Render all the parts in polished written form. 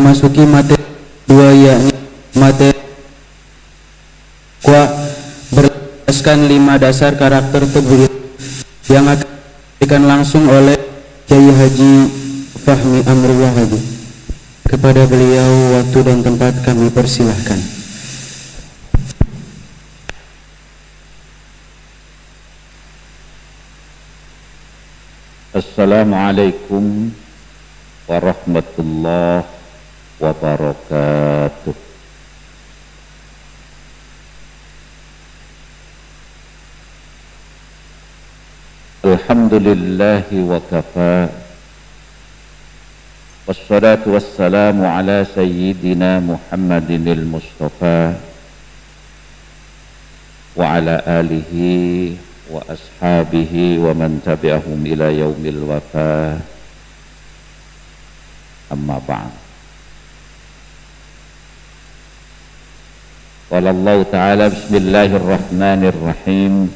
memasuki materi dua, yakni materi berdasarkan 5 dasar karakter tubuh yang akan diberikan langsung oleh Kiai Haji Fahmi Amrullah Haji. Kepada beliau waktu dan tempat kami persilahkan. Assalamualaikum warahmatullahi wabarakatuh. Alhamdulillahi wa kafa, wassalatu wassalamu ala sayyidina Muhammadinil Mustafa wa ala alihi wa ashabihi wa man tabi'ahum ila yaumil wafa. Amma ba'd. Qala Allah ta'ala bismillahirrahmanirrahim.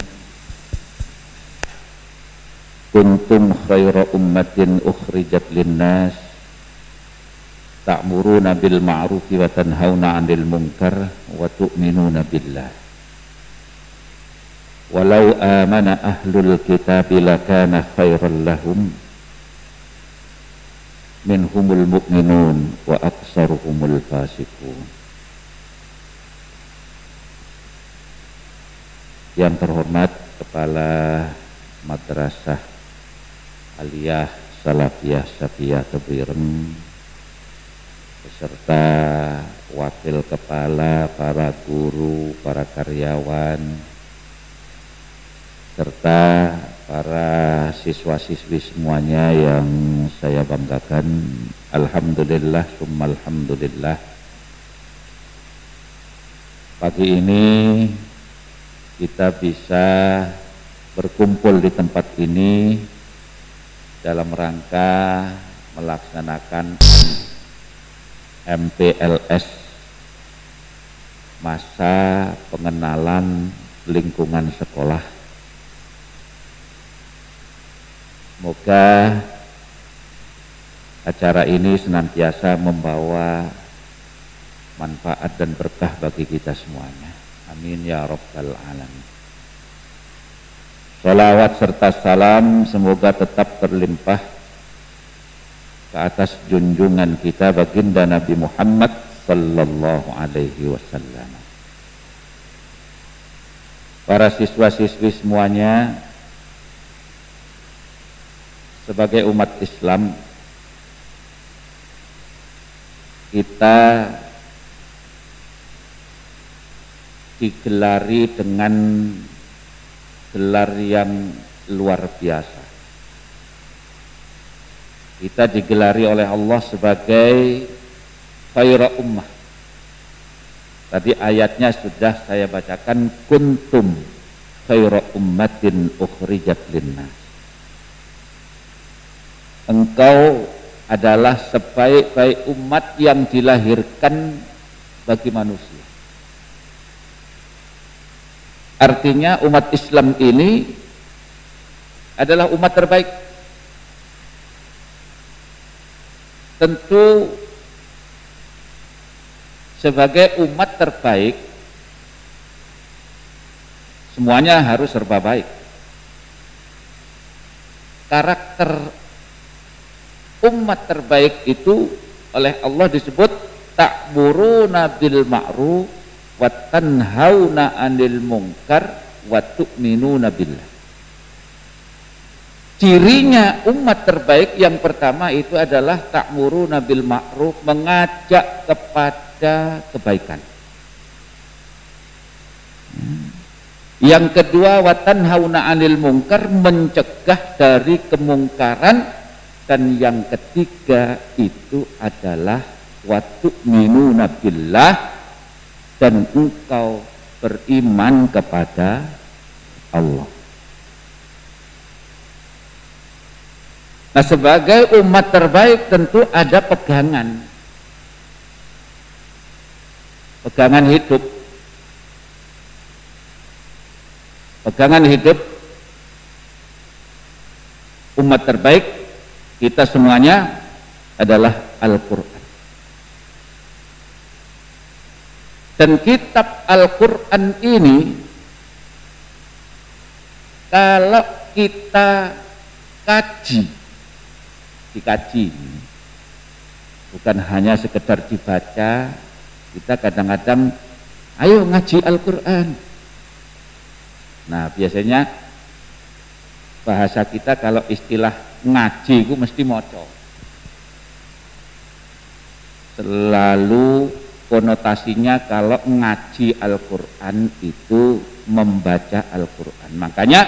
Kuntum khaira ummatin ukhrijat linnas ta'muruna bil ma'rufi wa tanhauna 'anil munkar wa tu'minuna billah. Walau amana ahlul kitabi lakana khairan lahum minhumul mu'minun wa aksaruhumul fasiqun. Yang terhormat Kepala Madrasah Aliyah Salafiyah Syafiyah Tebuireng beserta wakil kepala, para guru, para karyawan, serta para siswa-siswi semuanya yang saya banggakan. Alhamdulillah summa alhamdulillah, pagi ini kita bisa berkumpul di tempat ini dalam rangka melaksanakan MPLS, masa pengenalan lingkungan sekolah. Semoga acara ini senantiasa membawa manfaat dan berkah bagi kita semuanya. Amin ya rabbal alamin. Salawat serta salam semoga tetap terlimpah ke atas junjungan kita baginda Nabi Muhammad sallallahu alaihi wasallam. Para siswa-siswi semuanya, sebagai umat Islam kita digelari dengan gelar yang luar biasa. Kita digelari oleh Allah sebagai khaira ummah. Tadi ayatnya sudah saya bacakan, kuntum khaira ummatin ukhrijat linnas. Engkau adalah sebaik-baik umat yang dilahirkan bagi manusia. Artinya umat Islam ini adalah umat terbaik. Tentu sebagai umat terbaik semuanya harus serba baik. Karakter umat terbaik itu oleh Allah disebut ta'muruna bil ma'ruf wa tanhauna 'anil munkar wa tu'minuna billah. Cirinya umat terbaik yang pertama itu adalah ta'muruna bil ma'ruf, mengajak kepada kebaikan. Yang kedua wa tanhauna 'anil munkar, mencegah dari kemungkaran. Dan yang ketiga itu adalah wa tu'minuna billah, dan engkau beriman kepada Allah. Nah, sebagai umat terbaik tentu ada pegangan hidup. Pegangan hidup umat terbaik kita semuanya adalah Al-Quran. Dan kitab Al-Quran ini kalau kita dikaji, bukan hanya sekedar dibaca, kita kadang-kadang ayo ngaji Al-Quran. Nah biasanya bahasa kita kalau istilah ngaji itu mesti moco, selalu konotasinya kalau ngaji Al-Quran itu membaca Al-Quran. Makanya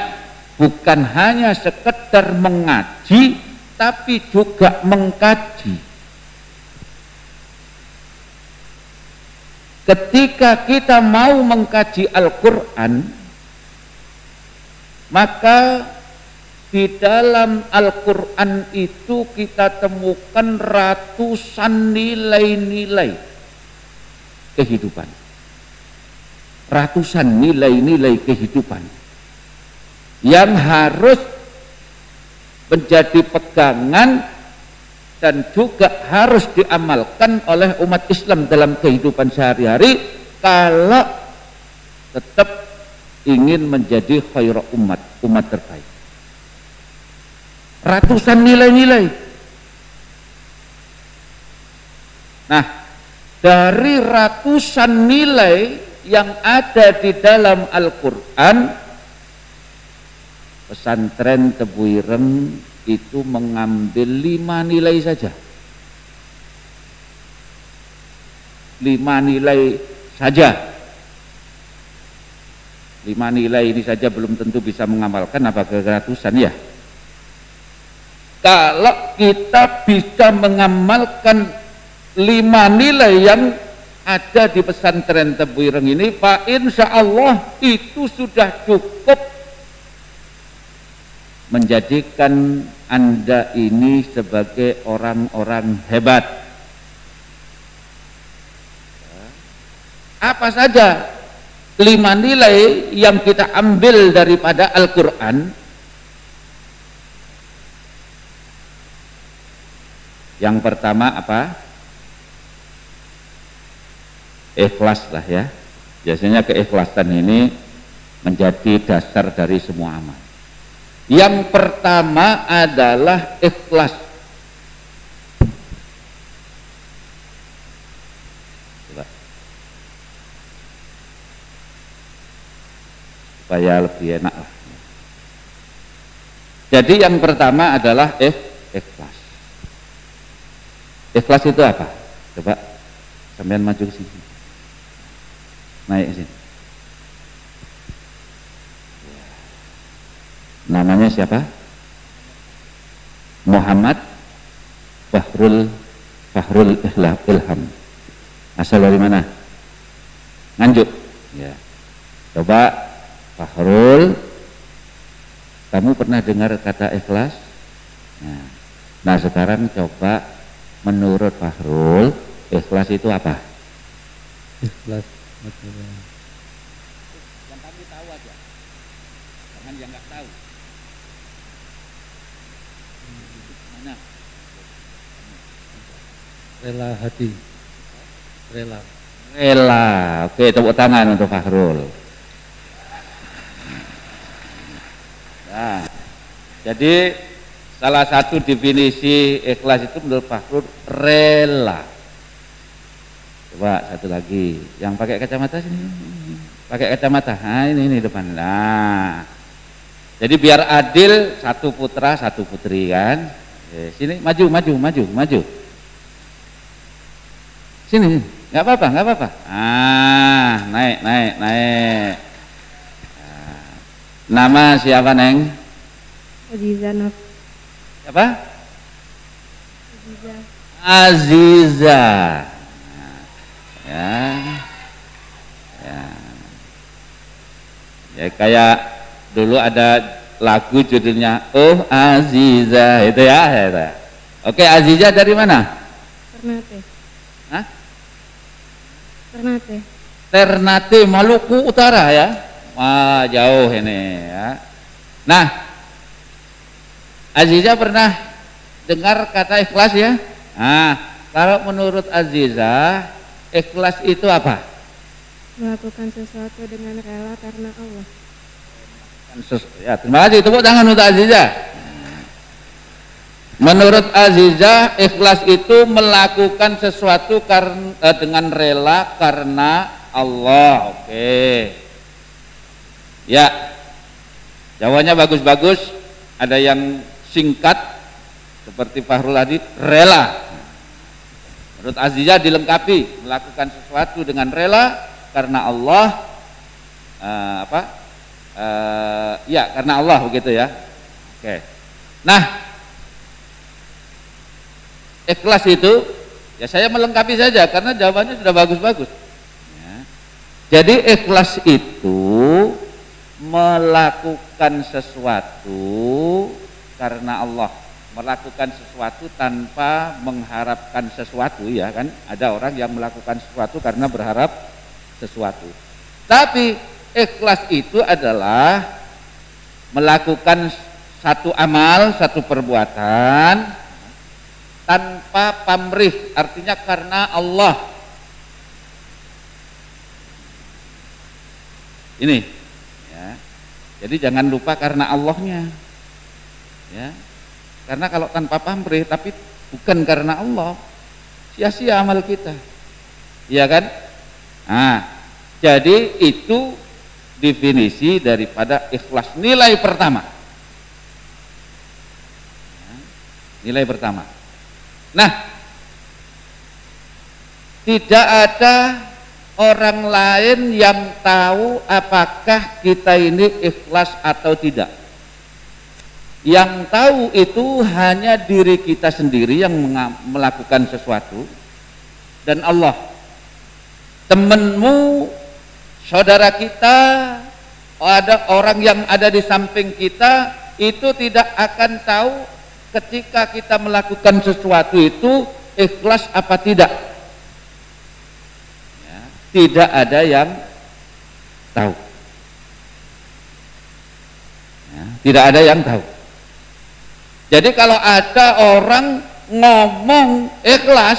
bukan hanya sekedar mengaji, tapi juga mengkaji. Ketika kita mau mengkaji Al-Quran, maka di dalam Al-Quran itu kita temukan ratusan nilai-nilai kehidupan, ratusan nilai-nilai kehidupan yang harus menjadi pegangan dan juga harus diamalkan oleh umat Islam dalam kehidupan sehari-hari kalau tetap ingin menjadi khairu umat terbaik. Ratusan nilai-nilai. Nah, dari ratusan nilai yang ada di dalam Al-Quran, pesantren Tebu Ireng itu mengambil 5 nilai saja. 5 nilai saja. 5 nilai ini saja belum tentu bisa mengamalkan, apakah ratusan ya? Kalau kita bisa mengamalkan 5 nilai yang ada di pesantren Tebu Ireng ini, Pak, insya Allah itu sudah cukup menjadikan Anda ini sebagai orang-orang hebat. Apa saja 5 nilai yang kita ambil daripada Al-Quran? Yang pertama apa? Ikhlas lah ya. Biasanya keikhlasan ini menjadi dasar dari semua amal. Yang pertama adalah ikhlas. Coba. Supaya lebih enak lah. Jadi yang pertama adalah ikhlas. Ikhlas itu apa? Coba sampean maju ke sini. Naik ke sini. Namanya siapa? Muhammad Fahrul Ilham. Asal dari mana? Nganjuk. Ya. Coba Fahrul, kamu pernah dengar kata ikhlas? Nah sekarang coba menurut Fahrul, ikhlas itu apa? Ikhlas yang kami tahu aja, jangan yang nggak tahu. Mana? rela hati, rela. Oke, tepuk tangan untuk Fahrul. Nah, jadi salah satu definisi ikhlas itu menurut Fahrul rela. Coba satu lagi, yang pakai kacamata sini, pakai kacamata. Nah ini depan. Nah, jadi biar adil, satu putra satu putri kan. Sini maju. Sini, nggak apa-apa. Ah, naik. Nah, nama siapa Neng? Aziza Naf. Siapa? Aziza. Aziza. Ya kayak dulu ada lagu judulnya Oh Aziza itu ya. Oke, Aziza dari mana? Ternate. Hah? Ternate. Ternate, Maluku Utara ya. Wah jauh ini ya. Nah, Aziza pernah dengar kata ikhlas ya? Nah, kalau menurut Aziza, ikhlas itu apa? Melakukan sesuatu dengan rela karena Allah. Ya, terima kasih. Tepuk tangan untuk Azizah. Menurut Azizah, ikhlas itu melakukan sesuatu dengan rela karena Allah. Oke. Ya. Jawabannya bagus-bagus. Ada yang singkat seperti Fahrul tadi, rela. Menurut Azizah dilengkapi, melakukan sesuatu dengan rela karena Allah. Ya, karena Allah begitu ya. Oke. Nah, ikhlas itu ya saya melengkapi saja karena jawabannya sudah bagus-bagus. Ya. Jadi ikhlas itu melakukan sesuatu karena Allah, melakukan sesuatu tanpa mengharapkan sesuatu, ya kan? Ada orang yang melakukan sesuatu karena berharap sesuatu. Tapi ikhlas itu adalah melakukan satu amal, satu perbuatan tanpa pamrih, artinya karena Allah. Ini, ya. Jadi jangan lupa karena Allahnya, ya. Karena kalau tanpa pamrih, tapi bukan karena Allah, sia-sia amal kita, iya kan? Nah, jadi itu definisi daripada ikhlas, nilai pertama. Ya, nilai pertama. Nah, tidak ada orang lain yang tahu apakah kita ini ikhlas atau tidak. Yang tahu itu hanya diri kita sendiri yang melakukan sesuatu dan Allah. Temanmu, saudara kita, ada orang yang ada di samping kita, itu tidak akan tahu ketika kita melakukan sesuatu itu ikhlas apa tidak. Ya, tidak ada yang tahu. Ya, tidak ada yang tahu. Jadi kalau ada orang ngomong ikhlas,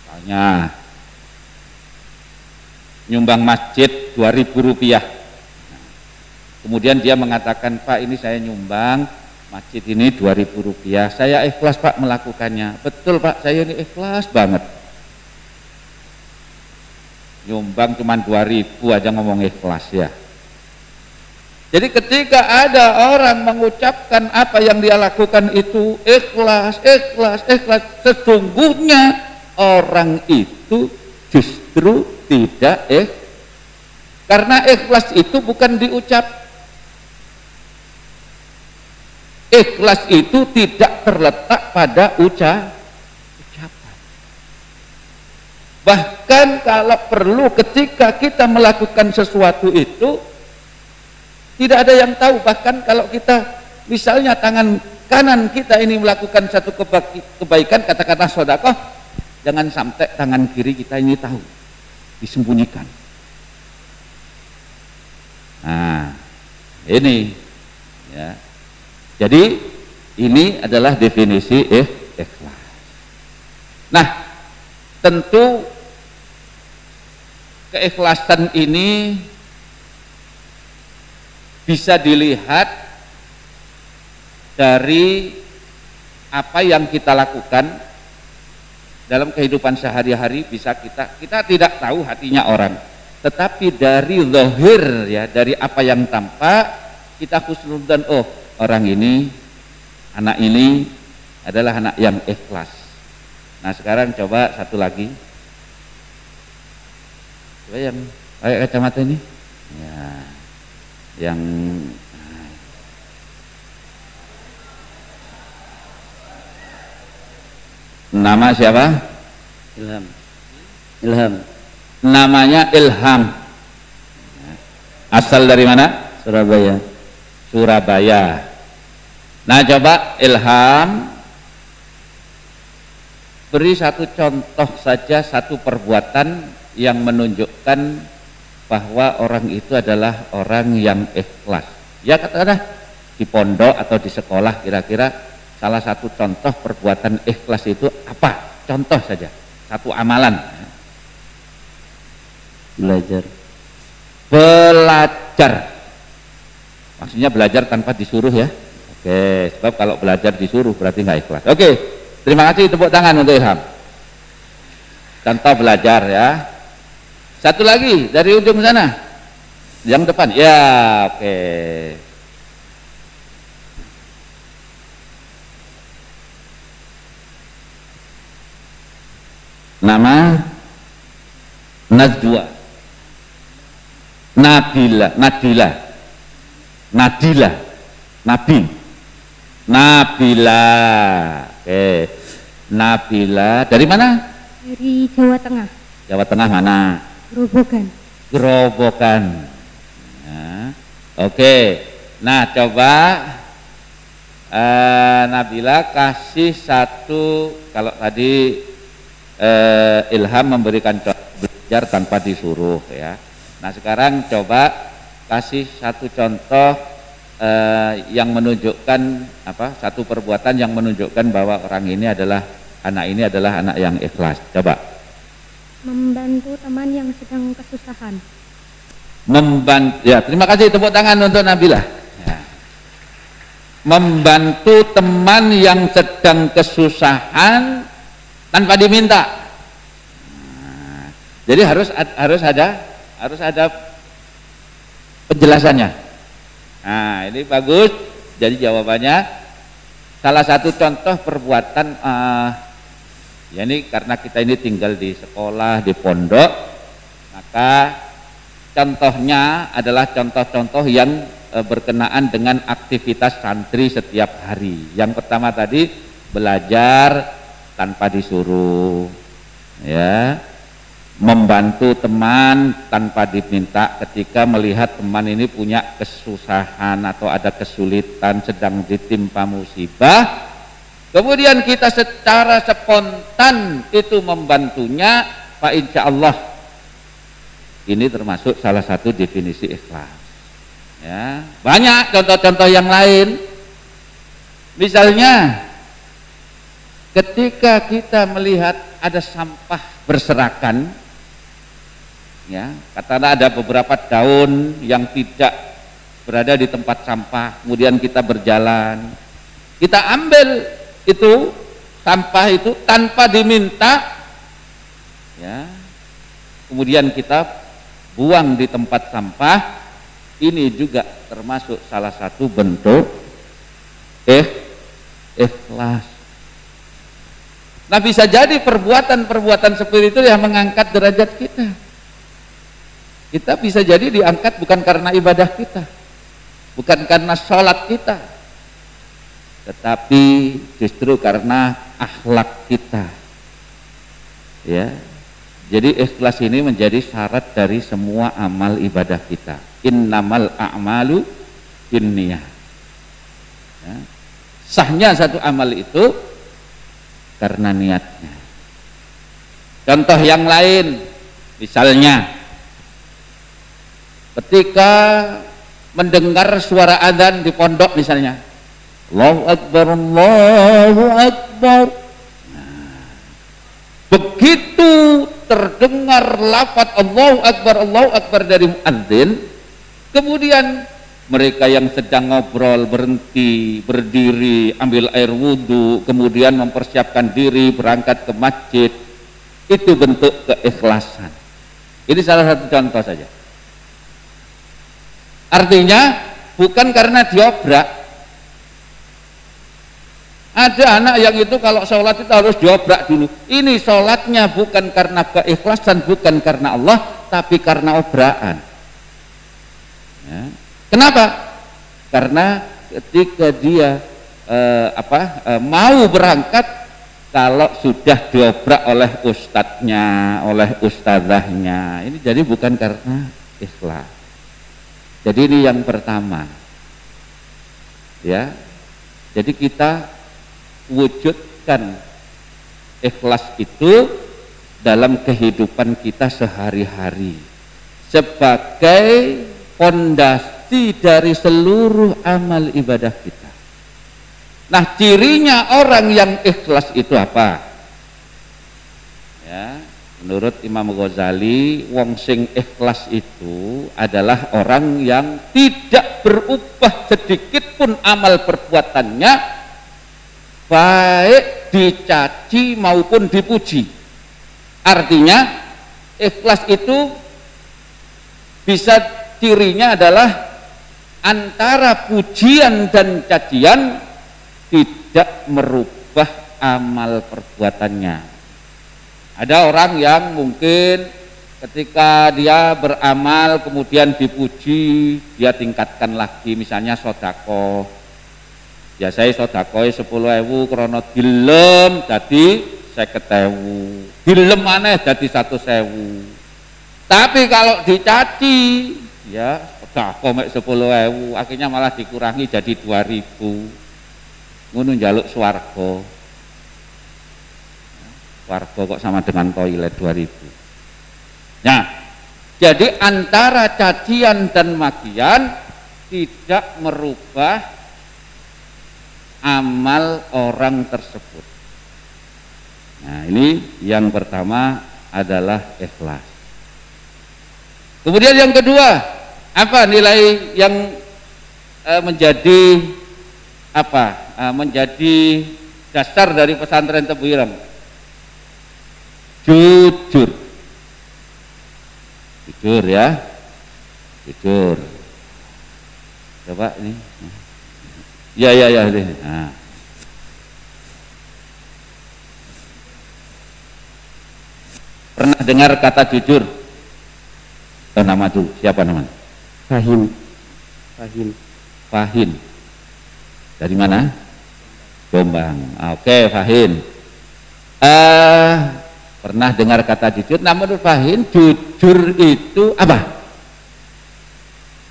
misalnya nyumbang masjid 2.000 rupiah, kemudian dia mengatakan, Pak, ini saya nyumbang masjid ini 2.000 rupiah, saya ikhlas Pak melakukannya. Betul Pak, saya ini ikhlas banget. Nyumbang cuma 2.000 aja ngomong ikhlas ya. Jadi ketika ada orang mengucapkan apa yang dia lakukan itu ikhlas, ikhlas, ikhlas, sesungguhnya orang itu justru tidak karena ikhlas itu bukan diucap. Ikhlas itu tidak terletak pada ucapan. Bahkan kalau perlu ketika kita melakukan sesuatu itu tidak ada yang tahu. Bahkan kalau kita misalnya tangan kanan kita ini melakukan satu kebaikan, katakanlah sedekah, jangan sampai tangan kiri kita ini tahu, disembunyikan. Nah, ini ya. Jadi ini adalah definisi ikhlas. Nah, tentu keikhlasan ini bisa dilihat dari apa yang kita lakukan dalam kehidupan sehari-hari. Bisa kita tidak tahu hatinya orang, tetapi dari zahir, ya, dari apa yang tampak kita husnudzan, oh orang ini, anak ini adalah anak yang ikhlas. Nah sekarang coba satu lagi, coba yang pakai kacamata ini, ya, yang nama siapa? Ilham. Ilham. Namanya Ilham. Asal dari mana? Surabaya. Surabaya. Nah coba Ilham beri satu contoh saja, satu perbuatan yang menunjukkan bahwa orang itu adalah orang yang ikhlas. Ya katakanlah di pondok atau di sekolah, kira-kira salah satu contoh perbuatan ikhlas itu apa? Contoh saja, satu amalan. Belajar. Belajar. Maksudnya belajar tanpa disuruh ya. Oke, sebab kalau belajar disuruh berarti nggak ikhlas. Oke, terima kasih, tepuk tangan untuk Ilham. Contoh belajar ya. Satu lagi dari ujung sana, yang depan. Ya, oke. Nama Najwa, Nabila, Nadila, Nadila, Nabi, Nabila. Oke, Nabila dari mana? Dari Jawa Tengah. Jawa Tengah mana? Grobogan. Gerobokan. Ya. Oke, nah coba Nabila kasih satu. Kalau tadi Ilham memberikan contoh belajar tanpa disuruh ya. Nah sekarang coba kasih satu contoh yang menunjukkan apa? Satu perbuatan yang menunjukkan bahwa orang ini adalah anak yang ikhlas. Coba. Membantu teman yang sedang kesusahan. Membantu. Ya, terima kasih, tepuk tangan untuk Nabila. Ya. Membantu teman yang sedang kesusahan tanpa diminta. Nah, jadi harus ada penjelasannya. Nah, ini bagus. Jadi jawabannya salah satu contoh perbuatan ya ini karena kita ini tinggal di sekolah, di pondok, maka contohnya adalah contoh-contoh yang berkenaan dengan aktivitas santri setiap hari. Yang pertama tadi belajar tanpa disuruh, ya, membantu teman tanpa diminta ketika melihat teman ini punya kesusahan atau ada kesulitan, sedang ditimpa musibah, kemudian kita secara spontan itu membantunya, Pak, insya Allah ini termasuk salah satu definisi ikhlas. Ya, banyak contoh-contoh yang lain, misalnya ketika kita melihat ada sampah berserakan, ya, katakanlah ada beberapa daun yang tidak berada di tempat sampah, kemudian kita berjalan, kita ambil itu sampah itu tanpa diminta, ya, kemudian kita buang di tempat sampah, ini juga termasuk salah satu bentuk ikhlas. Nah, bisa jadi perbuatan-perbuatan seperti itu yang mengangkat derajat kita. Kita bisa jadi diangkat bukan karena ibadah kita, bukan karena sholat kita, tetapi justru karena akhlak kita. Ya, jadi ikhlas ini menjadi syarat dari semua amal ibadah kita. Innamal a'malu binniyah. Ya. Sahnya satu amal itu karena niatnya. Contoh yang lain, misalnya ketika mendengar suara adzan di pondok misalnya, Allahu Akbar, Allahu Akbar. Nah, begitu terdengar lafaz Allahu Akbar dari muadzin, kemudian mereka yang sedang ngobrol berhenti, berdiri, ambil air wudhu, kemudian mempersiapkan diri berangkat ke masjid. Itu bentuk keikhlasan. Ini salah satu contoh saja. Artinya bukan karena diobrak. Ada anak yang itu kalau sholat itu harus diobrak dulu. Ini sholatnya bukan karena keikhlasan, bukan karena Allah, tapi karena obrakan. Ya. Kenapa? Karena ketika dia mau berangkat, kalau sudah diobrak oleh ustadznya, oleh ustadzahnya, ini jadi bukan karena ikhlas. Jadi ini yang pertama, ya. Jadi kita wujudkan ikhlas itu dalam kehidupan kita sehari-hari sebagai pondasi dari seluruh amal ibadah kita. Nah, cirinya orang yang ikhlas itu apa? Ya, Menurut Imam Ghazali, wong sing ikhlas itu adalah orang yang tidak berubah sedikit pun amal perbuatannya, baik dicaci maupun dipuji. Artinya ikhlas itu bisa cirinya adalah antara pujian dan cacian tidak merubah amal perbuatannya. Ada orang yang mungkin ketika dia beramal kemudian dipuji, dia tingkatkan lagi, misalnya sodako. Biasanya sodako 10.000 krono dilem jadi 50.000, dilem maneh jadi 100.000. Tapi kalau dicaci, ya sodako mek 10.000, akhirnya malah dikurangi jadi 2.000. Ngono njaluk swarga. Warga kok sama dengan toilet 2000. Nah, jadi antara cacian dan makian tidak merubah amal orang tersebut. Nah, ini yang pertama adalah ikhlas. Kemudian yang kedua, apa nilai yang menjadi menjadi dasar dari pesantren Tebu Ireng? Jujur, jujur ya, jujur. Coba ini, ya. Nah. Pernah dengar kata jujur? Nama dulu, siapa namanya? Fahim. Fahim. Dari mana? Jombang. Oke, Fahim. Pernah dengar kata jujur? Namun Fahim, jujur itu apa?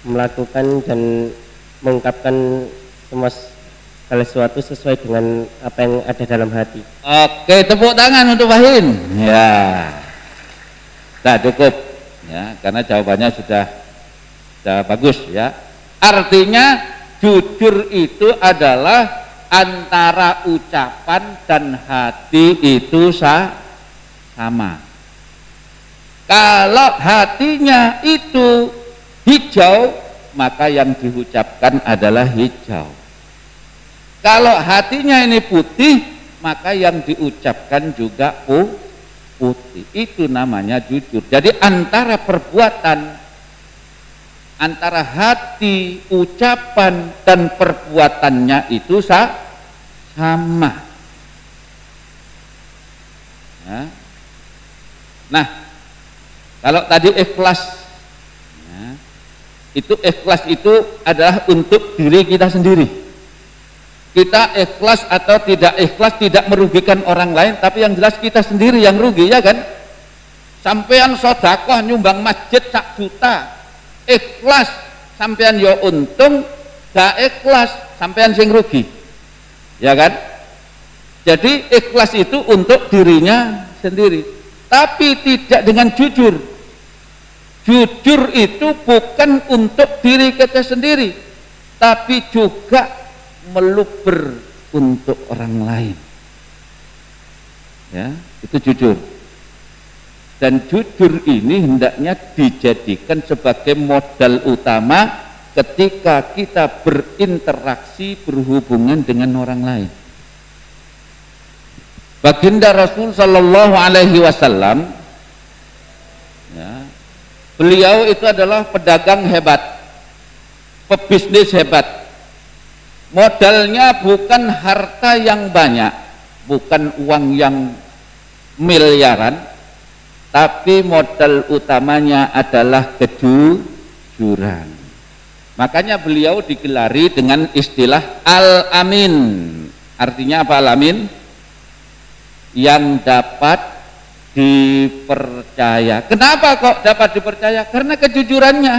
Melakukan dan mengungkapkan semua segala sesuatu sesuai dengan apa yang ada dalam hati. Oke, tepuk tangan untuk Fahim. Ya, nah cukup ya, karena jawabannya sudah bagus ya. Artinya jujur itu adalah antara ucapan dan hati itu sama. Kalau hatinya itu hijau, maka yang diucapkan adalah hijau. Kalau hatinya ini putih, maka yang diucapkan juga putih. Itu namanya jujur. Jadi antara perbuatan, antara hati, ucapan dan perbuatannya itu sama. Ya. Nah, kalau tadi ikhlas, ya, itu ikhlas itu adalah untuk diri kita sendiri. Kita ikhlas atau tidak ikhlas tidak merugikan orang lain, tapi yang jelas kita sendiri yang rugi, ya kan? Sampean sedekah nyumbang masjid 1 juta, ikhlas sampean ya untung, gak ikhlas sampean sing rugi, ya kan? Jadi ikhlas itu untuk dirinya sendiri. Tapi tidak dengan jujur. Jujur itu bukan untuk diri kita sendiri, tapi juga meluber untuk orang lain. Ya, itu jujur. Dan jujur ini hendaknya dijadikan sebagai modal utama ketika kita berinteraksi, berhubungan dengan orang lain. Baginda Rasul Sallallahu Alaihi Wasallam, ya, beliau itu adalah pedagang hebat, pebisnis hebat. Modalnya bukan harta yang banyak, bukan uang yang miliaran, tapi modal utamanya adalah kejujuran. Makanya beliau digelari dengan istilah Al-Amin. Artinya apa Al-Amin? Yang dapat dipercaya. Kenapa kok dapat dipercaya? Karena kejujurannya.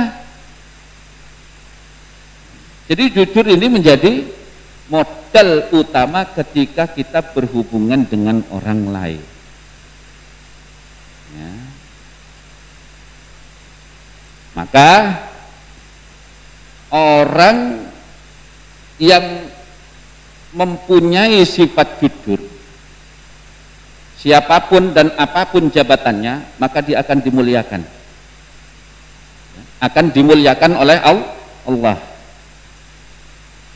Jadi jujur ini menjadi modal utama ketika kita berhubungan dengan orang lain. Ya. Maka orang yang mempunyai sifat jujur, siapapun dan apapun jabatannya, maka dia akan dimuliakan. Akan dimuliakan oleh Allah.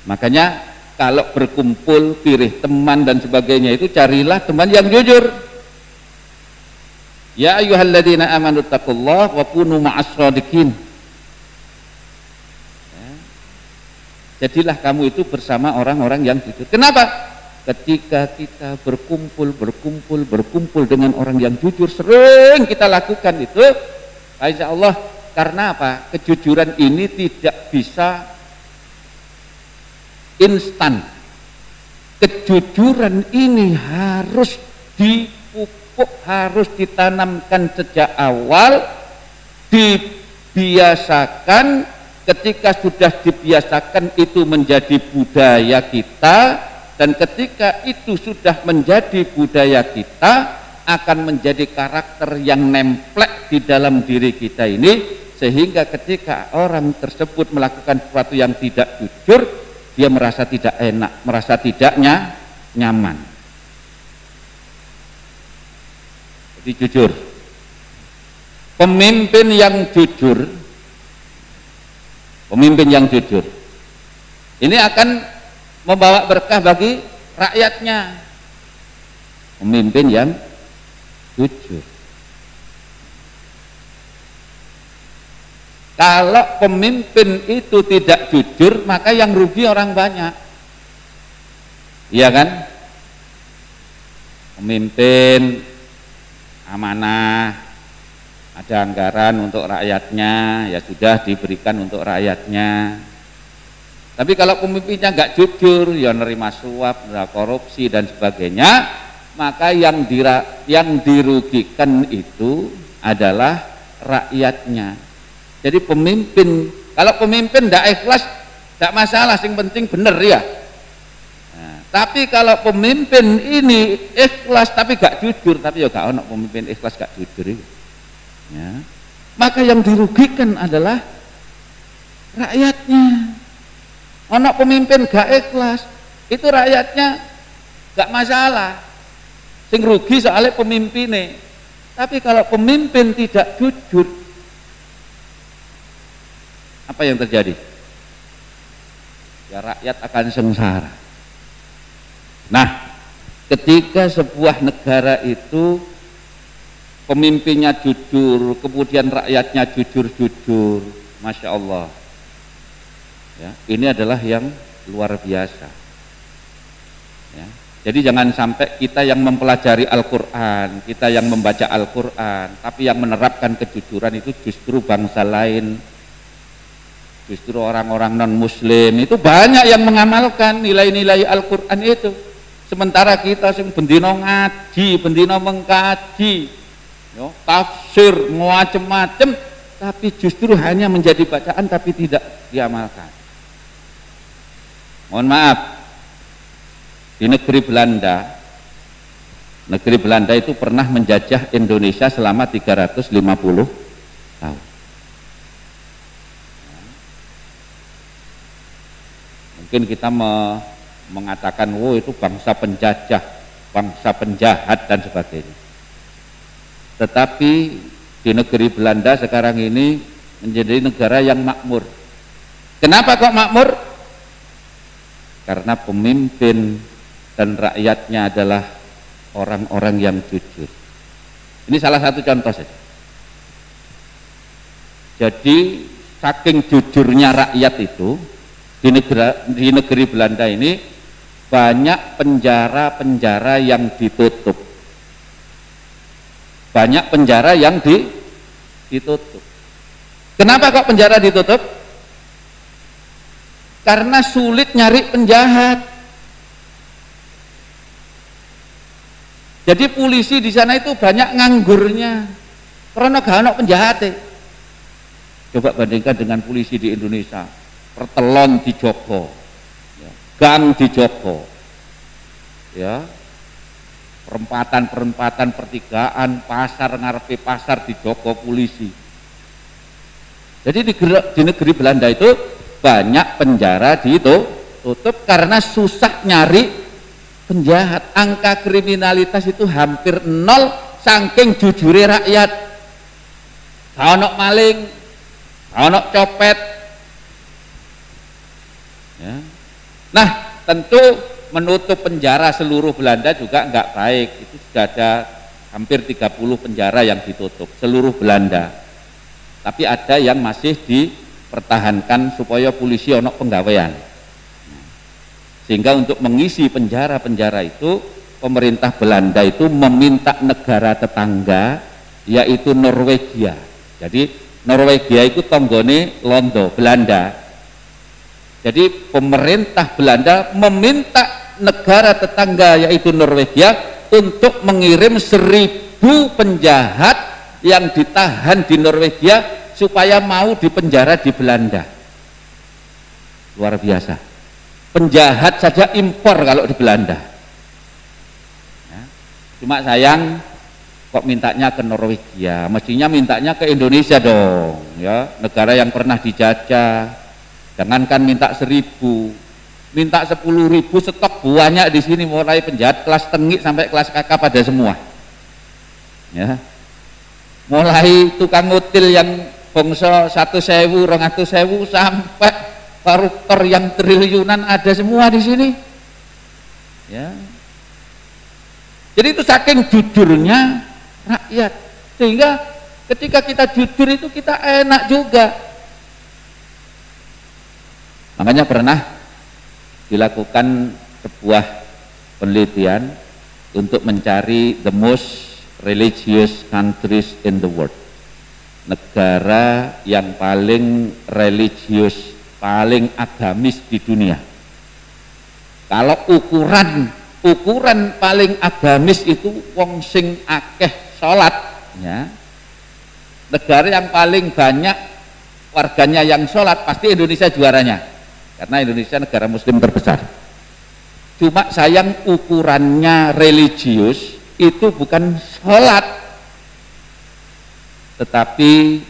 Makanya kalau berkumpul, pilih teman dan sebagainya itu carilah teman yang jujur. Ya ayyuhalladzina amanu taqullaha wa kunu ma'as shadiqin. Jadilah kamu itu bersama orang-orang yang jujur. Kenapa? Ketika kita berkumpul dengan orang yang jujur, sering kita lakukan itu, insya Allah, karena apa? Kejujuran ini tidak bisa instan. Kejujuran ini harus dipupuk, harus ditanamkan sejak awal, dibiasakan. Ketika sudah dibiasakan itu menjadi budaya kita, dan ketika itu sudah menjadi budaya kita, akan menjadi karakter yang nemplek di dalam diri kita ini, sehingga ketika orang tersebut melakukan sesuatu yang tidak jujur, dia merasa tidak enak, merasa tidak nyaman. Jadi jujur. Pemimpin yang jujur ini akan membawa berkah bagi rakyatnya. Pemimpin yang jujur. Kalau pemimpin itu tidak jujur, maka yang rugi orang banyak. Iya kan? Pemimpin amanah, ada anggaran untuk rakyatnya, ya sudah diberikan untuk rakyatnya. Tapi kalau pemimpinnya nggak jujur, ya nerima suap, korupsi dan sebagainya, maka yang dirugikan itu adalah rakyatnya. Jadi pemimpin, kalau pemimpin tidak ikhlas, tidak masalah, yang penting benar ya. Nah, tapi kalau pemimpin ini ikhlas tapi gak jujur, tapi ya gak ono pemimpin ikhlas gak jujur itu. Ya. Maka yang dirugikan adalah rakyatnya. Ono pemimpin gak ikhlas, itu rakyatnya gak masalah. Sing rugi soalnya pemimpinnya. Tapi kalau pemimpin tidak jujur, apa yang terjadi? Ya rakyat akan sengsara. Nah, ketika sebuah negara itu pemimpinnya jujur, kemudian rakyatnya jujur-jujur, Masya Allah, ya, ini adalah yang luar biasa. Ya, jadi jangan sampai kita yang mempelajari Al-Quran, kita yang membaca Al-Quran, tapi yang menerapkan kejujuran itu justru bangsa lain, justru orang-orang non-muslim. Itu banyak yang mengamalkan nilai-nilai Al-Quran itu, sementara kita sing bendino ngaji, bendino mengkaji, yo, tafsir macam-macam, tapi justru hanya menjadi bacaan tapi tidak diamalkan. Mohon maaf, di negeri Belanda itu pernah menjajah Indonesia selama 350 tahun. Mungkin kita mengatakan, wow itu bangsa penjajah, bangsa penjahat dan sebagainya. Tetapi di negeri Belanda sekarang ini menjadi negara yang makmur. Kenapa kok makmur? Karena pemimpin dan rakyatnya adalah orang-orang yang jujur. Ini salah satu contoh saja. Jadi saking jujurnya rakyat itu, di negeri Belanda ini banyak penjara-penjara yang ditutup. Banyak penjara yang ditutup. Kenapa kok penjara ditutup? Karena sulit nyari penjahat. Jadi polisi di sana itu banyak nganggurnya, karena gak ada penjahat. Coba bandingkan dengan polisi di Indonesia, pertelon dijogo, gang dijogo, ya, perempatan pertigaan, pasar ngarepe pasar dijogo polisi. Jadi di negeri Belanda itu banyak penjara ditutup karena susah nyari penjahat, angka kriminalitas itu hampir nol saking jujure rakyat. Gak ono maling, gak ono copet. Ya. Nah, tentu menutup penjara seluruh Belanda juga nggak baik. Itu sudah ada hampir 30 penjara yang ditutup seluruh Belanda. Tapi ada yang masih dipertahankan supaya polisi ono penggawean. Sehingga untuk mengisi penjara-penjara itu pemerintah Belanda itu meminta negara tetangga yaitu Norwegia. Jadi Norwegia itu tonggone Londo, Belanda. Jadi pemerintah Belanda meminta negara tetangga yaitu Norwegia untuk mengirim 1000 penjahat yang ditahan di Norwegia supaya mau dipenjara di Belanda. Luar biasa. Penjahat saja impor kalau di Belanda. Ya. Cuma sayang kok mintanya ke Norwegia, mestinya mintanya ke Indonesia dong, ya, negara yang pernah dijajah. Jangankan minta 1000, minta 10.000 stok banyak di sini, mulai penjahat kelas tengik sampai kelas kakap pada semua. Ya. Mulai tukang ngutil yang bongso 1.000, 200.000 sampai koruptor yang triliunan ada semua di sini. Ya. Jadi itu saking jujurnya rakyat, sehingga ketika kita jujur itu kita enak juga. Makanya pernah dilakukan sebuah penelitian untuk mencari the most religious countries in the world, negara yang paling religius, paling agamis di dunia. Kalau ukuran paling agamis itu wong sing akeh salat, ya. Negara yang paling banyak warganya yang salat pasti Indonesia juaranya, karena Indonesia negara muslim terbesar. Cuma sayang ukurannya religius itu bukan salat, tetapi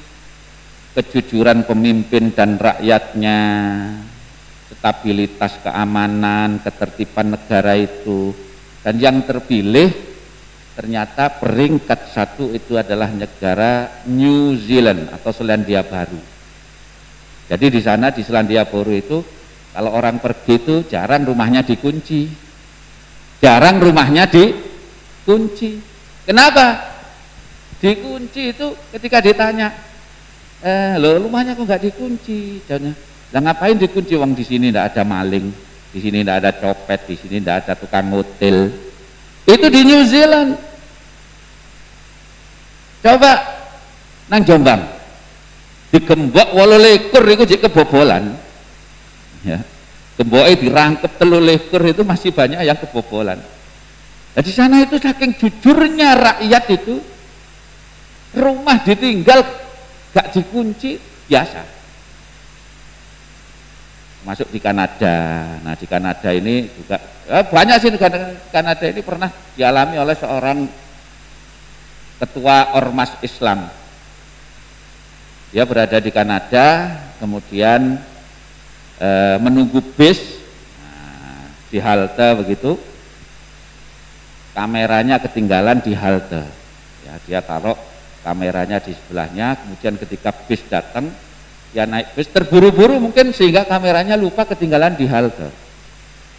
kejujuran pemimpin dan rakyatnya, stabilitas keamanan, ketertiban negara itu. Dan yang terpilih ternyata peringkat 1 itu adalah negara New Zealand atau Selandia Baru. Jadi di sana di Selandia Baru itu kalau orang pergi itu jarang rumahnya dikunci, jarang rumahnya dikunci. Kenapa? Dikunci itu ketika ditanya, lo rumahnya kok nggak dikunci? Jawabnya, lah ngapain dikunci? Wong di sini nggak ada maling, di sini nggak ada copet, di sini nggak ada tukang ngutil. Itu di New Zealand. Coba nang Jombang, digembok 28 itu jadi kebobolan. Ya, gemboknya dirangkep 23 itu masih banyak yang kebobolan. Nah, di sana itu saking jujurnya rakyat itu, rumah ditinggal gak dikunci biasa. Masuk di Kanada. Nah, di Kanada ini juga banyak sih negara Kanada ini pernah dialami oleh seorang ketua ormas Islam. Dia berada di Kanada, kemudian menunggu bis, nah, di halte begitu, kameranya ketinggalan di halte. Ya, dia taruh kameranya di sebelahnya, kemudian ketika bis datang, dia naik bis terburu-buru mungkin sehingga kameranya lupa ketinggalan di halte.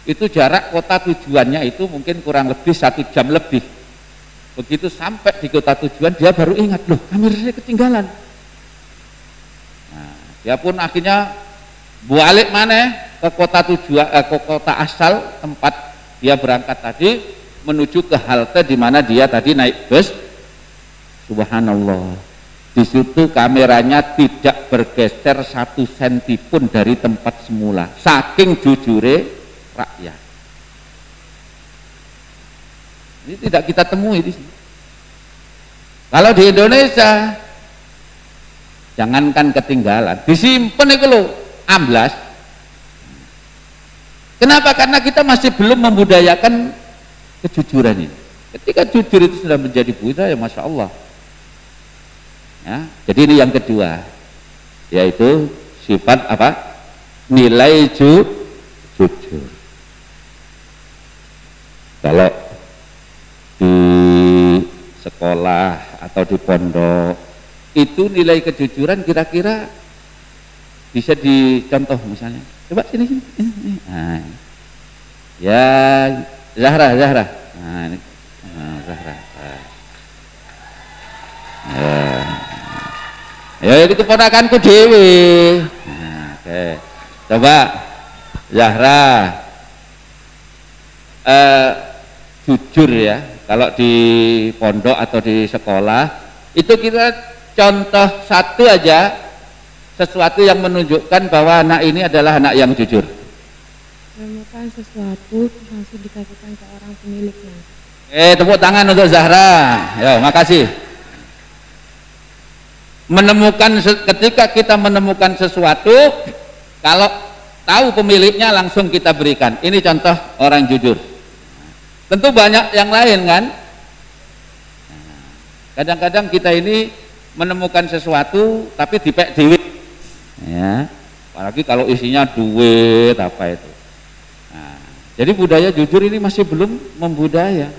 Itu jarak kota tujuannya itu mungkin kurang lebih 1 jam lebih. Begitu sampai di kota tujuan dia baru ingat, loh kameranya ketinggalan. Nah, dia pun akhirnya balik mana ke kota tujuan, ke kota asal tempat dia berangkat tadi, menuju ke halte di mana dia tadi naik bus. Subhanallah, di situ kameranya tidak bergeser 1 senti pun dari tempat semula, saking jujure rakyat. Ini tidak kita temui di sini. Kalau di Indonesia, jangankan ketinggalan, disimpan itu loh, amblas. Kenapa? Karena kita masih belum membudayakan kejujuran ini. Ketika jujur itu sudah menjadi budaya, masya Allah. Ya, jadi ini yang kedua, yaitu sifat apa? Nilai jujur. Kalau di sekolah atau di pondok itu nilai kejujuran kira-kira bisa dicontoh misalnya. Coba sini. Nah, ya Zahra. Nah, ini Zahra. Ya itu keponakanku dewe. Nah, oke. Coba Zahra jujur ya, kalau di pondok atau di sekolah itu kita contoh satu aja sesuatu yang menunjukkan bahwa anak ini adalah anak yang jujur. Menemukan sesuatu langsung dikatakan ke orang pemiliknya. Tepuk tangan untuk Zahra. Ya, makasih. Ketika kita menemukan sesuatu, kalau tahu pemiliknya langsung kita berikan. Ini contoh orang jujur. Tentu banyak yang lain kan. Kadang-kadang kita ini menemukan sesuatu tapi dipek dewe. Ya, apalagi kalau isinya duit apa itu. Nah, jadi budaya jujur ini masih belum membudaya.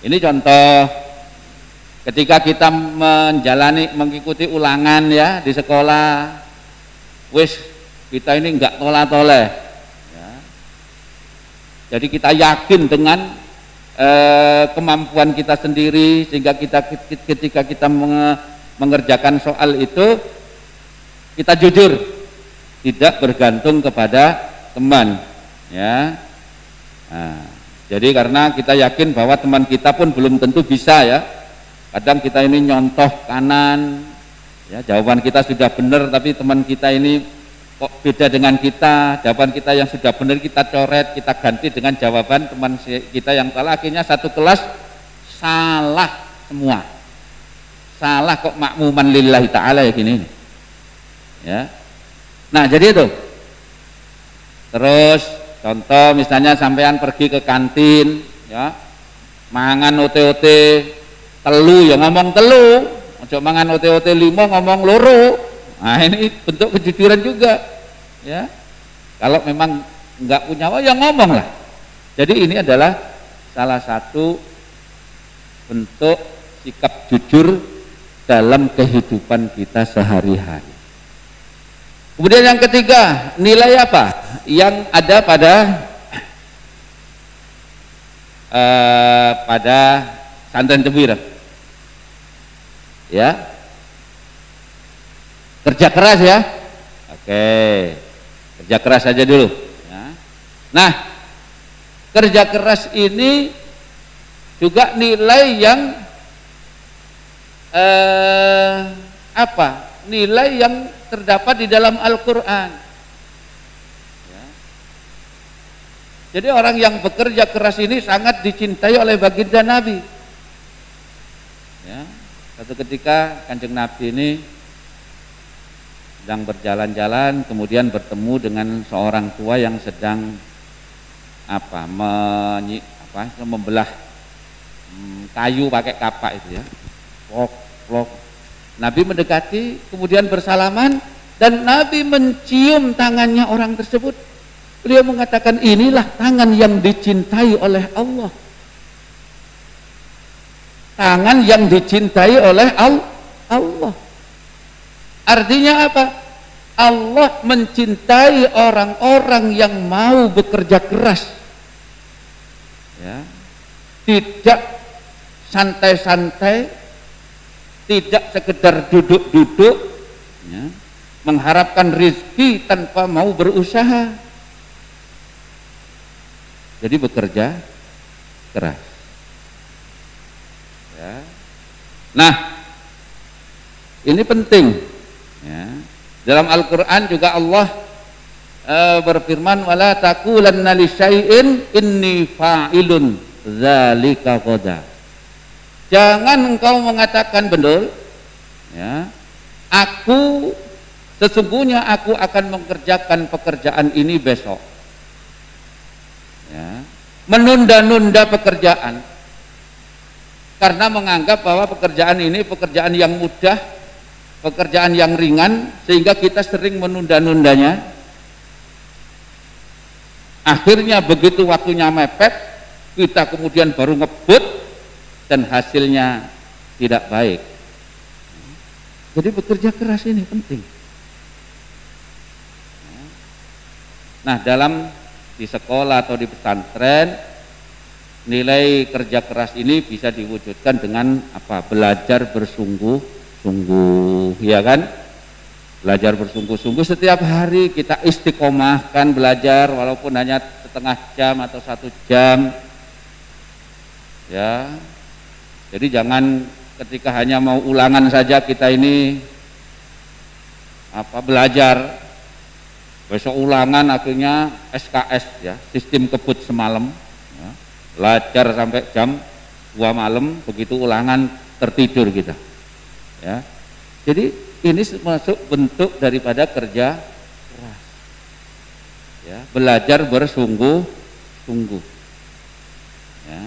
Ini contoh ketika kita mengikuti ulangan ya di sekolah, wis kita ini enggak toleh-toleh. Ya. Jadi kita yakin dengan kemampuan kita sendiri sehingga ketika kita mengerjakan soal itu kita jujur, tidak bergantung kepada teman, ya. Nah, jadi karena kita yakin bahwa teman kita pun belum tentu bisa ya. Kadang kita ini nyontoh kanan, ya jawaban kita sudah benar, tapi teman kita ini kok beda dengan kita. Jawaban kita yang sudah benar kita coret, kita ganti dengan jawaban teman kita yang salah. Akhirnya satu kelas salah semua. Salah kok makmuman lillahi ta'ala ya gini. Ya, nah jadi itu. Terus contoh misalnya sampean pergi ke kantin, ya, mangan ote-ote telu ya ngomong telu, ojo mangan ote-ote 5 ngomong loro. Nah ini bentuk kejujuran juga, ya. Kalau memang nggak punya ya ngomong lah. Jadi ini adalah salah satu bentuk sikap jujur dalam kehidupan kita sehari-hari. Kemudian yang ketiga, nilai apa yang ada pada santren Cembuira? Ya, kerja keras ya. Oke, kerja keras aja dulu. Ya. Nah, kerja keras ini juga nilai yang nilai yang terdapat di dalam Al-Quran. Ya. Jadi orang yang bekerja keras ini sangat dicintai oleh baginda Nabi. Ya. Satu ketika Kanjeng Nabi ini sedang berjalan-jalan, kemudian bertemu dengan seorang tua yang sedang membelah kayu pakai kapak itu ya. Plok. Nabi mendekati, kemudian bersalaman, dan Nabi mencium tangannya orang tersebut. Beliau mengatakan, inilah tangan yang dicintai oleh Allah. Tangan yang dicintai oleh Allah. Artinya apa? Allah mencintai orang-orang yang mau bekerja keras. Ya. Tidak santai-santai, tidak sekedar duduk-duduk, ya, mengharapkan rezeki tanpa mau berusaha. Jadi bekerja keras. Ya. Nah, ini penting. Ya. Dalam Al-Quran juga Allah berfirman, wala taqulanna li syai'in inni fa'ilun dzalika ghadan. Jangan engkau mengatakan benar, ya, sesungguhnya aku akan mengerjakan pekerjaan ini besok. Ya, menunda-nunda pekerjaan karena menganggap bahwa pekerjaan ini pekerjaan yang mudah, pekerjaan yang ringan, sehingga kita sering menunda-nundanya. Akhirnya begitu waktunya mepet, kita kemudian baru ngebut dan hasilnya tidak baik. Jadi bekerja keras ini penting. Nah, di sekolah atau di pesantren, nilai kerja keras ini bisa diwujudkan dengan apa? Belajar bersungguh-sungguh, ya kan? Belajar bersungguh-sungguh setiap hari, kita istiqomahkan belajar walaupun hanya setengah jam atau 1 jam. Ya. Jadi jangan ketika hanya mau ulangan saja kita ini belajar, besok ulangan akhirnya SKS ya, sistem kebut semalam ya. Belajar sampai jam 2 malam, begitu ulangan tertidur kita ya. Jadi ini masuk bentuk daripada kerja keras ya, belajar bersungguh-sungguh ya.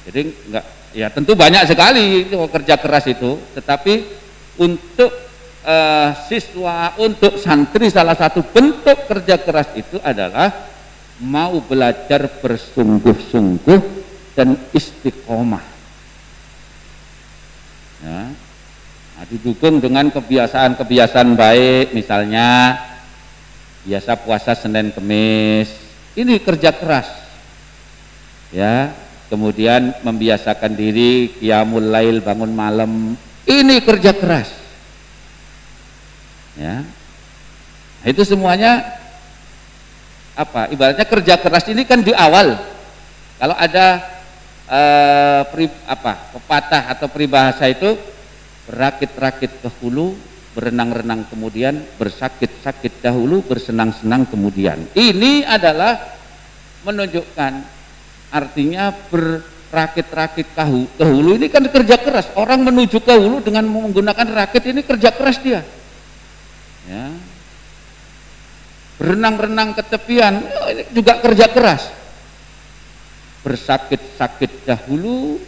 Jadi enggak, ya tentu banyak sekali kerja keras itu, tetapi untuk siswa, untuk santri, salah satu bentuk kerja keras itu adalah mau belajar bersungguh-sungguh dan istiqomah ya. Nah, didukung dengan kebiasaan-kebiasaan baik, misalnya biasa puasa Senin Kemis, ini kerja keras ya. Kemudian membiasakan diri qiyamul lail, bangun malam, ini kerja keras ya. Nah, itu semuanya ibaratnya kerja keras ini kan di awal. Kalau ada pepatah atau peribahasa itu, berakit-rakit ke hulu, berenang-renang kemudian, bersakit-sakit dahulu, bersenang-senang kemudian. Ini adalah menunjukkan, artinya berakit-rakit ke hulu ini kan kerja keras. Orang menuju ke hulu dengan menggunakan rakit, ini kerja keras dia ya. Berenang-renang ke tepian, ini juga kerja keras. Bersakit-sakit dahulu,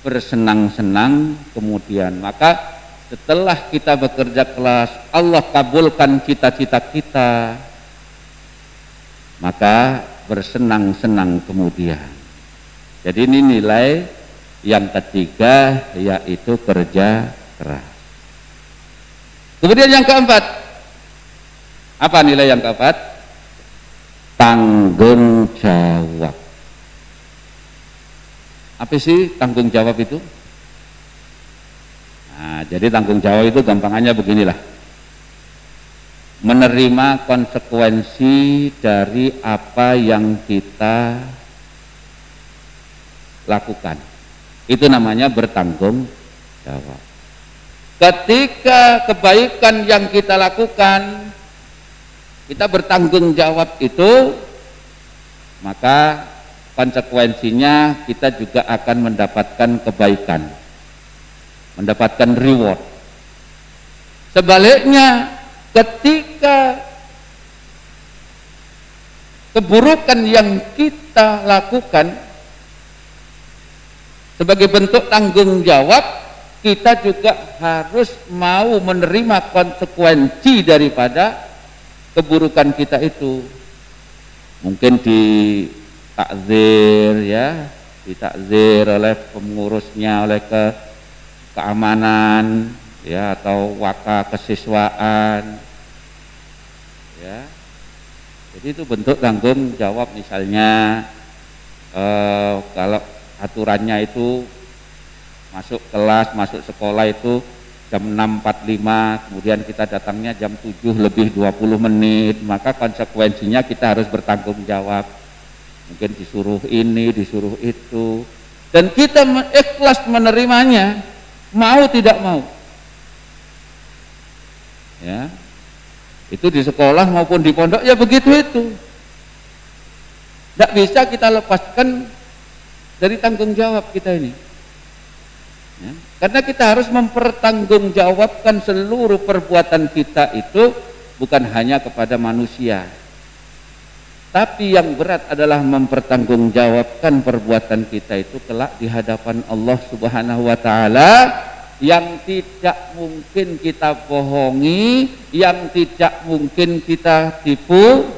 bersenang-senang kemudian. Maka setelah kita bekerja keras, Allah kabulkan cita-cita kita, maka bersenang-senang kemudian. Jadi ini nilai yang ketiga, yaitu kerja keras. Kemudian yang keempat, apa nilai yang keempat? Tanggung jawab. Apa sih tanggung jawab itu? Nah, jadi tanggung jawab itu gampangannya beginilah: menerima konsekuensi dari apa yang kita lakukan. Itu namanya bertanggung jawab. Ketika kebaikan yang kita lakukan, kita bertanggung jawab itu, maka konsekuensinya kita juga akan mendapatkan kebaikan, mendapatkan reward. Sebaliknya, ketika keburukan yang kita lakukan sebagai bentuk tanggung jawab, kita juga harus mau menerima konsekuensi daripada keburukan kita itu. Mungkin ditakzir ya, ditakzir oleh pengurusnya, oleh keamanan ya, atau waka kesiswaan ya. Jadi itu bentuk tanggung jawab. Misalnya kalau aturannya itu masuk kelas, masuk sekolah itu jam 6.45, kemudian kita datangnya jam 7:20, maka konsekuensinya kita harus bertanggung jawab. Mungkin disuruh ini, disuruh itu, dan kita ikhlas menerimanya, mau tidak mau ya. Itu di sekolah maupun di pondok ya begitu itu. Tidak bisa kita lepaskan dari tanggung jawab kita ini ya. Karena kita harus mempertanggungjawabkan seluruh perbuatan kita itu, bukan hanya kepada manusia, tapi yang berat adalah mempertanggungjawabkan perbuatan kita itu kelak di hadapan Allah Subhanahu wa Ta'ala, yang tidak mungkin kita bohongi, yang tidak mungkin kita tipu,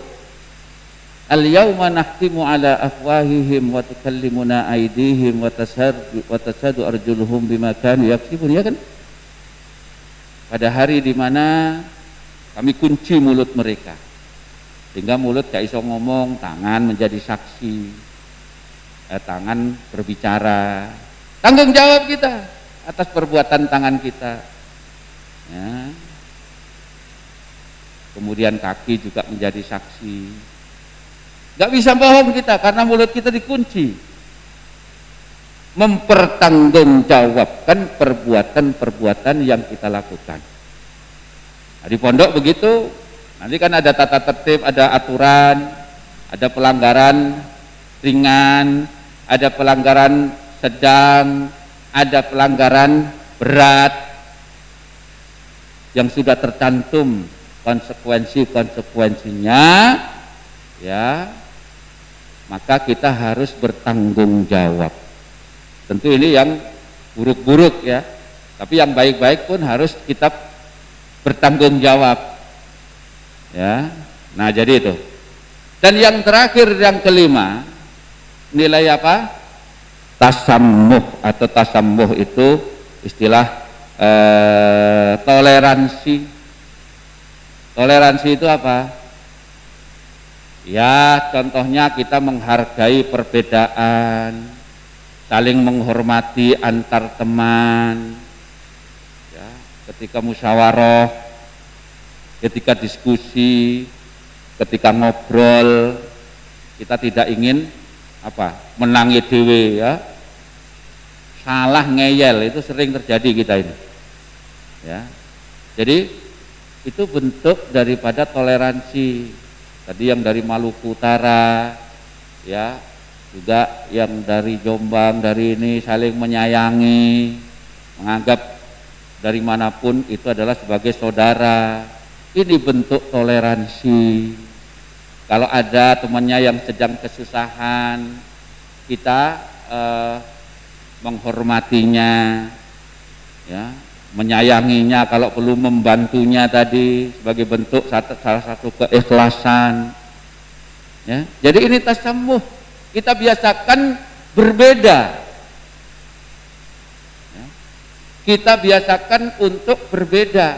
Al-yawma nahtimu ala afwahihim wa tukallimuna aydihim wa tashhadu arjuluhum bima kanu yaksibun, ya kan? Pada hari di mana kami kunci mulut mereka, sehingga mulut gak iso ngomong, tangan menjadi saksi, tangan berbicara, tanggung jawab kita atas perbuatan tangan kita, ya. Kemudian kaki juga menjadi saksi. Gak bisa bohong kita karena mulut kita dikunci. Mempertanggungjawabkan perbuatan-perbuatan yang kita lakukan. Nah, di pondok begitu, nanti kan ada tata tertib, ada aturan, ada pelanggaran ringan, ada pelanggaran sedang, ada pelanggaran berat yang sudah tercantum konsekuensinya, ya. Maka kita harus bertanggung jawab. Tentu ini yang buruk-buruk ya, tapi yang baik-baik pun harus kita bertanggung jawab, ya. Nah jadi itu. Dan yang terakhir, yang kelima, nilai apa? Tasammuh, atau tasammuh itu istilah toleransi. Toleransi itu apa? Ya, contohnya kita menghargai perbedaan, saling menghormati antar teman, ya, ketika musyawarah, ketika diskusi, ketika ngobrol, kita tidak ingin apa, menangi dewe, ya, salah ngeyel, itu sering terjadi kita ini, ya. Jadi itu bentuk daripada toleransi. Tadi yang dari Maluku Utara, ya, juga yang dari Jombang, dari ini saling menyayangi, menganggap dari manapun itu adalah sebagai saudara. Ini bentuk toleransi. Kalau ada temannya yang sedang kesusahan, kita menghormatinya, ya, menyayanginya, kalau perlu membantunya tadi sebagai bentuk salah satu keikhlasan, ya. Jadi ini tasammuh, kita biasakan berbeda, ya. Kita biasakan untuk berbeda.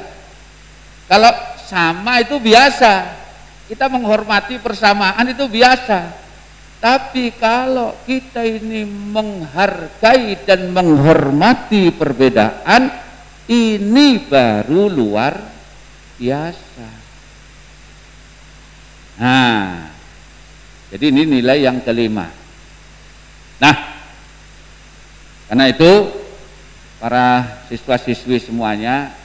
Kalau sama itu biasa, kita menghormati persamaan itu biasa. Tapi kalau kita ini menghargai dan menghormati perbedaan, ini baru luar biasa. Nah, jadi ini nilai yang kelima. Nah, karena itu para siswa-siswi semuanya,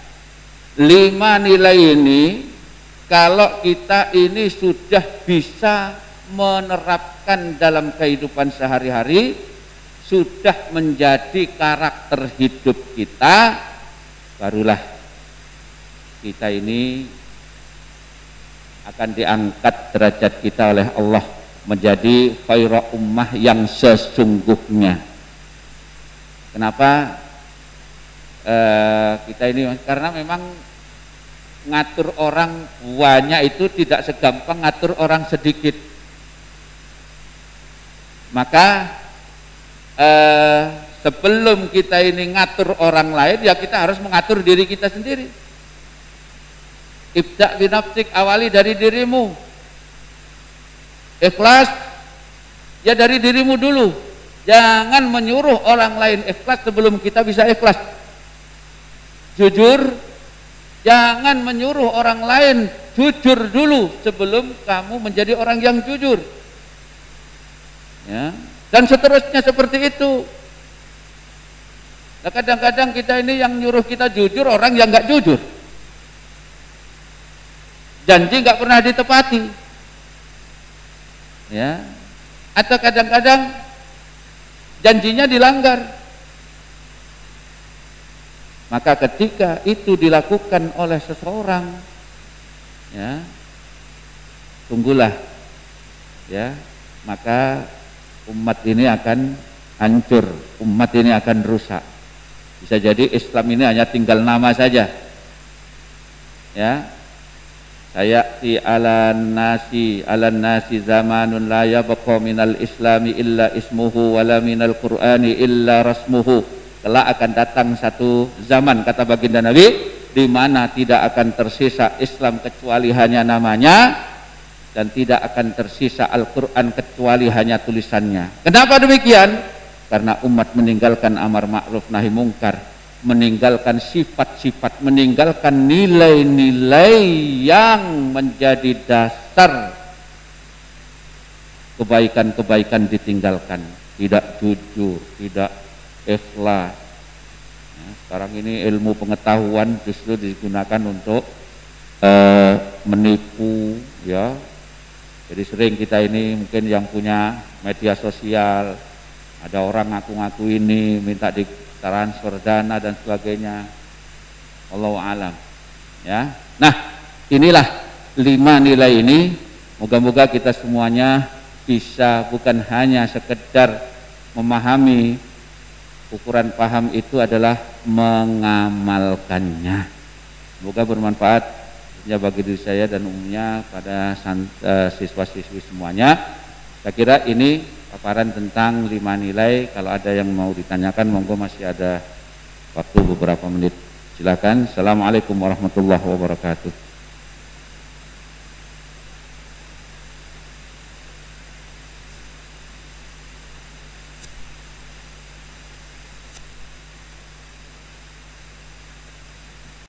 5 nilai ini kalau kita ini sudah bisa menerapkan dalam kehidupan sehari-hari, sudah menjadi karakter hidup kita, barulah kita ini akan diangkat derajat kita oleh Allah menjadi khairu ummah yang sesungguhnya. Kenapa kita ini? Karena memang ngatur orang banyak itu tidak segampang ngatur orang sedikit. Maka sebelum kita ini ngatur orang lain, ya kita harus mengatur diri kita sendiri. Ibda' binafsik, awali dari dirimu. Ikhlas, ya dari dirimu dulu. Jangan menyuruh orang lain ikhlas sebelum kita bisa ikhlas. Jujur, jangan menyuruh orang lain jujur dulu sebelum kamu menjadi orang yang jujur. Ya, dan seterusnya seperti itu. Nah, kadang-kadang kita ini yang nyuruh kita jujur orang yang nggak jujur, janji nggak pernah ditepati, ya. Atau kadang-kadang janjinya dilanggar. Maka ketika itu dilakukan oleh seseorang, ya, tunggulah, ya, maka umat ini akan hancur, umat ini akan rusak. Bisa jadi Islam ini hanya tinggal nama saja, ya. sayati ala nasi zamanun la yabqa minal islami illa ismuhu wala minal qur'ani illa rasmuhu. Kelak akan datang satu zaman, kata baginda Nabi, di mana tidak akan tersisa Islam kecuali hanya namanya, dan tidak akan tersisa Al-Quran kecuali hanya tulisannya. Kenapa demikian? Karena umat meninggalkan amar ma'ruf nahi mungkar, meninggalkan sifat-sifat, meninggalkan nilai-nilai yang menjadi dasar kebaikan-kebaikan ditinggalkan. Tidak jujur, tidak ikhlas. Nah, sekarang ini ilmu pengetahuan justru digunakan untuk menipu, ya. Jadi sering kita ini mungkin yang punya media sosial, ada orang ngaku-ngaku ini minta ditransfer dana dan sebagainya. Allahu a'lam. Ya. Nah, inilah 5 nilai ini. Moga-moga kita semuanya bisa bukan hanya sekedar memahami, ukuran paham itu adalah mengamalkannya. Semoga bermanfaat ya bagi diri saya dan umumnya pada siswa-siswi semuanya. Saya kira ini paparan tentang 5 nilai. Kalau ada yang mau ditanyakan, monggo, masih ada waktu beberapa menit. Silakan. Assalamualaikum warahmatullahi wabarakatuh.